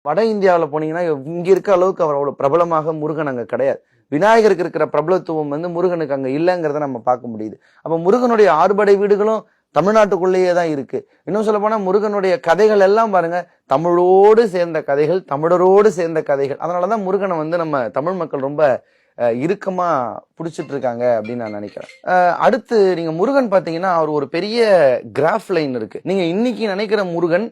வட இந்தியாவில் போனீங்கன்னா இங்க இருக்க அளவுக்கு அவர் அவ்வளவு பிரபலமாக முருகன் அங்க கிடையாது. விநாயகருக்கு இருக்கிற பிரபலத்துவம் முருகனுக்கு அங்க இல்லைங்கிறத நம்ம பார்க்க முடியுது. அப்ப முருகனுடைய ஆறுபடை வீடுகளும் தமிழ்நாட்டுக்குள்ளேயே தான் இருக்கு. இன்னும் சொல்ல போனா முருகனுடைய கதைகள் எல்லாம் பாருங்க, தமிழோடு சேர்ந்த கதைகள், தமிழரோடு சேர்ந்த கதைகள். அதனாலதான் முருகனை நம்ம தமிழ் மக்கள் ரொம்ப இறுக்கமா பிடிச்சிட்டு இருக்காங்க அப்படின்னு நான் நினைக்கிறேன். அடுத்து நீங்க முருகன் பாத்தீங்கன்னா அவர் ஒரு பெரிய கிராஃப் லைன் இருக்கு. நீங்க இன்னைக்கு நினைக்கிற முருகன்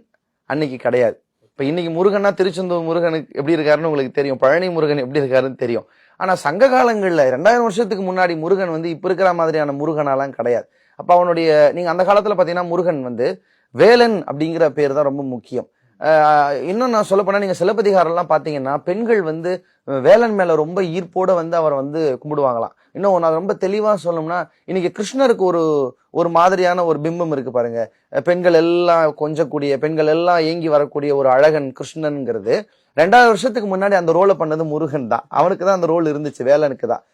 அன்னைக்கு கிடையாது. இப்ப இன்னைக்கு முருகன்னா திருச்செந்தூர் முருகனுக்கு எப்படி இருக்காருன்னு உங்களுக்கு தெரியும், பழனி முருகன் எப்படி இருக்காருன்னு தெரியும். ஆனா சங்க காலங்கள்ல 2000 வருஷத்துக்கு முன்னாடி முருகன் இப்ப இருக்கிற மாதிரியான முருகனாலாம் கிடையாது. அப்ப அவனுடைய நீங்க அந்த காலத்துல பாத்தீங்கன்னா முருகன் வேலன் அப்படிங்கிற பேர் தான் ரொம்ப முக்கியம். இன்னும் நான் சொல்ல போனா நீங்க சிலப்பதிகாரம் எல்லாம் பாத்தீங்கன்னா பெண்கள் வேலன் மேல ரொம்ப ஈர்ப்போட அவர் கும்பிடுவாங்களாம். இன்னும் நான் ரொம்ப தெளிவா சொல்லணும்னா இன்னைக்கு கிருஷ்ணருக்கு ஒரு மாதிரியான ஒரு பிம்பம் இருக்கு பாருங்க. பெண்கள் எல்லாம் கொஞ்சக்கூடிய, பெண்கள் எல்லாம் ஏங்கி வரக்கூடிய ஒரு அழகன் கிருஷ்ணன்ங்கிறது 2000 வருஷத்துக்கு முன்னாடி அந்த ரோலை பண்ணது முருகன் தான். அவனுக்கு தான் அந்த ரோல் இருந்துச்சு, வேலனுக்கு தான்.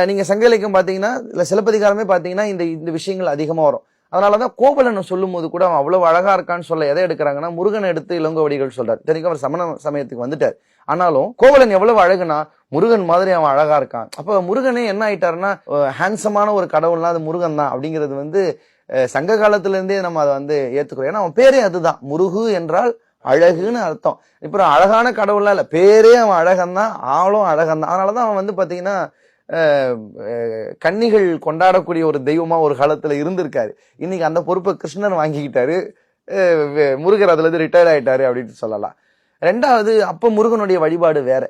நீங்க சங்க இலக்கியம் பாத்தீங்கன்னா இல்ல சிலப்பதிகாரமே பாத்தீங்கன்னா இந்த விஷயங்கள் அதிகமா வரும். அதனாலதான் கோவலன் சொல்லும் போது கூட அவன் அவ்வளவு அழகா இருக்கான்னு சொல்ல எதை எடுக்கிறாங்கன்னா முருகனை எடுத்து இளங்கோவடிகள் சொல்றாரு. தெரியும் அவர் சமண சமயத்துக்கு வந்துட்டார். ஆனாலும் கோவலன் எவ்வளவு அழகுனா முருகன் மாதிரி அவன் அழகா இருக்கான். அப்ப முருகனே என்ன ஆயிட்டாருன்னா ஹேண்ட்ஸமான ஒரு கடவுள்னா அது முருகன் தான் அப்படிங்கிறது சங்க காலத்துல இருந்தே நம்ம அதை ஏத்துக்கிறோம். ஏன்னா அவன் பேரே அதுதான், முருகு என்றால் அழகுன்னு அர்த்தம். இப்ப அழகான கடவுள்லாம் இல்ல, பேரே அவன் அழகன் தான், ஆளும் அழகன் தான். அதனாலதான் அவன் பாத்தீங்கன்னா கன்னிகள் கொண்டாடக்கூடிய ஒரு தெய்வமா ஒரு காலத்துல இருந்திருக்காரு. இன்னைக்கு அந்த பொறுப்பை கிருஷ்ணன் வாங்கிக்கிட்டாரு, முருகர் அதுல இருந்து ரிட்டையர்ட் ஆயிட்டாரு அப்படின்னு சொல்லலாம். ரெண்டாவது, அப்ப முருகனுடைய வழிபாடு வேற,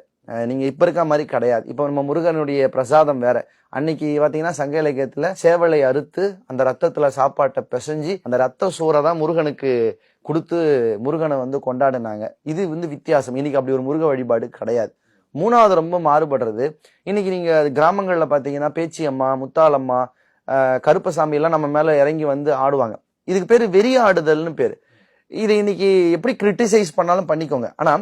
நீங்க இப்ப இருக்க மாதிரி கிடையாது. இப்ப நம்ம முருகனுடைய பிரசாதம் வேற. அன்னைக்கு பாத்தீங்கன்னா சங்க இலக்கியத்துல சேவலை அறுத்து அந்த ரத்தத்துல சாப்பாட்டை பிசைஞ்சு அந்த ரத்த சோறை தான் முருகனுக்கு கொடுத்து முருகனை கொண்டாடினாங்க. இது வித்தியாசம். இன்னைக்கு அப்படி ஒரு முருக வழிபாடு கிடையாது. மூணாவது ரொம்ப மாறுபடுறது, இன்னைக்கு நீங்க கிராமங்கள்ல பாத்தீங்கன்னா பேச்சி அம்மா, முத்தாலம்மா, கருப்பசாமி எல்லாம் நம்ம மேல இறங்கி ஆடுவாங்க. இதுக்கு பேரு வெறியாடுதல்னு பேரு. இதை இன்னைக்கு எப்படி கிரிட்டிசைஸ் பண்ணாலும் பண்ணிக்கோங்க. ஆனா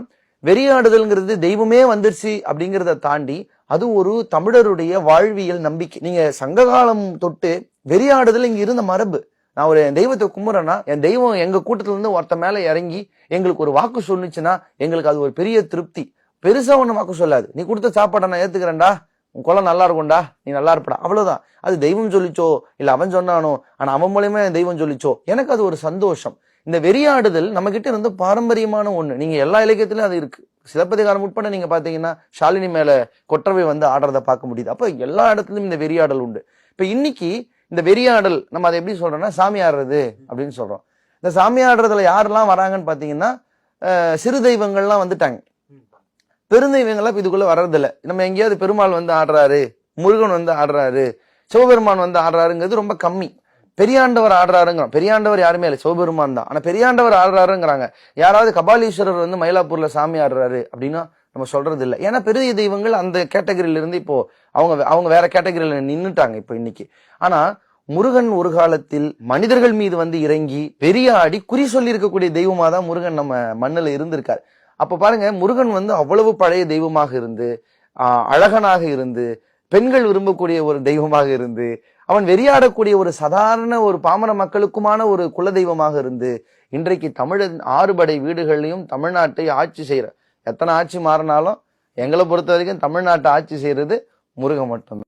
வெறியாடுதல்ங்கிறது தெய்வமே வந்துருச்சு அப்படிங்கிறத தாண்டி அது ஒரு தமிழருடைய வாழ்வியல் நம்பிக்கை. நீங்க சங்ககாலம் தொட்டு வெறியாடுதல் இங்க இருந்த மரபு. நான் ஒரு தெய்வத்தை கும்புறேன்னா என் தெய்வம் எங்க கூட்டத்துல இருந்து ஒருத்த மேல இறங்கி எங்களுக்கு ஒரு வாக்கு சொல்லுச்சுன்னா எங்களுக்கு அது ஒரு பெரிய திருப்தி. பெருசா ஒண்ணு வாக்கு சொல்லாது, நீ கொடுத்த சாப்பாடை நான் ஏத்துக்கிறேன்டா, உன் குலம் நல்லா இருக்கும்டா, நீ நல்லா இருப்படா, அவ்வளவுதான். அது தெய்வம் சொல்லிச்சோ இல்ல அவன் சொன்னானோ, ஆனா அவன் மூலயமா தெய்வம் சொல்லிச்சோ, எனக்கு அது ஒரு சந்தோஷம். இந்த வெறியாடுதல் நம்ம கிட்ட இருந்து பாரம்பரியமான ஒண்ணு. நீங்க எல்லா இலக்கியத்திலும் அது இருக்கு. சிலப்பதிகாரம் உட்பட நீங்க பாத்தீங்கன்னா ஷாலினி மேல கொற்றவை ஆடுறத பார்க்க முடியுது. அப்ப எல்லா இடத்துலயும் இந்த வெறியாடல் உண்டு. இப்ப இன்னைக்கு இந்த வெறியாடல் நம்ம அதை எப்படி சொல்றோம்னா சாமி ஆடுறது அப்படின்னு சொல்றோம். இந்த சாமி ஆடுறதுல யாரெல்லாம் வராங்கன்னு பாத்தீங்கன்னா சிறு தெய்வங்கள்லாம் வந்துட்டாங்க. பெருந்தெய்வங்கள்லாம் இதுக்குள்ள வர்றதில்ல. நம்ம எங்கேயாவது பெருமாள் ஆடுறாரு, முருகன் ஆடுறாரு, சிவபெருமான் ஆடுறாருங்கிறது ரொம்ப கம்மி. பெரியாண்டவர் ஆடுறாருங்கிறோம். பெரியாண்டவர் யாருமே இல்லை, சிவபெருமான் தான். ஆனா பெரியாண்டவர் ஆடுறாருங்கிறாங்க. யாராவது கபாலீஸ்வரர் மயிலாப்பூர்ல சாமி ஆடுறாரு அப்படின்னா நம்ம சொல்றது இல்லை. ஏன்னா பெரிய தெய்வங்கள் அந்த கேட்டகரியில இருந்து இப்போ அவங்க வேற கேட்டகரியில நின்னுட்டாங்க இப்ப இன்னைக்கு. ஆனா முருகன் ஒரு காலத்தில் மனிதர்கள் மீது இறங்கி பெரியாடி குறி சொல்லி இருக்கக்கூடிய தெய்வமா தான் முருகன் நம்ம மண்ணுல இருந்திருக்காரு. அப்ப பாருங்க, முருகன் அவ்வளவு பழைய தெய்வமாக இருந்து, அழகனாக இருந்து, பெண்கள் விரும்பக்கூடிய ஒரு தெய்வமாக இருந்து, அவன் வெறியாடக்கூடிய ஒரு சாதாரண ஒரு பாமர மக்களுக்குமான ஒரு குல தெய்வமாக இருந்து, இன்றைக்கு தமிழன் 6 படை வீடுகள்லையும் தமிழ்நாட்டை ஆட்சி செய்யற, எத்தனை ஆட்சி மாறினாலும் எங்களை பொறுத்த வரைக்கும் தமிழ்நாட்டை ஆட்சி செய்யறது முருகன் மட்டும்தான்.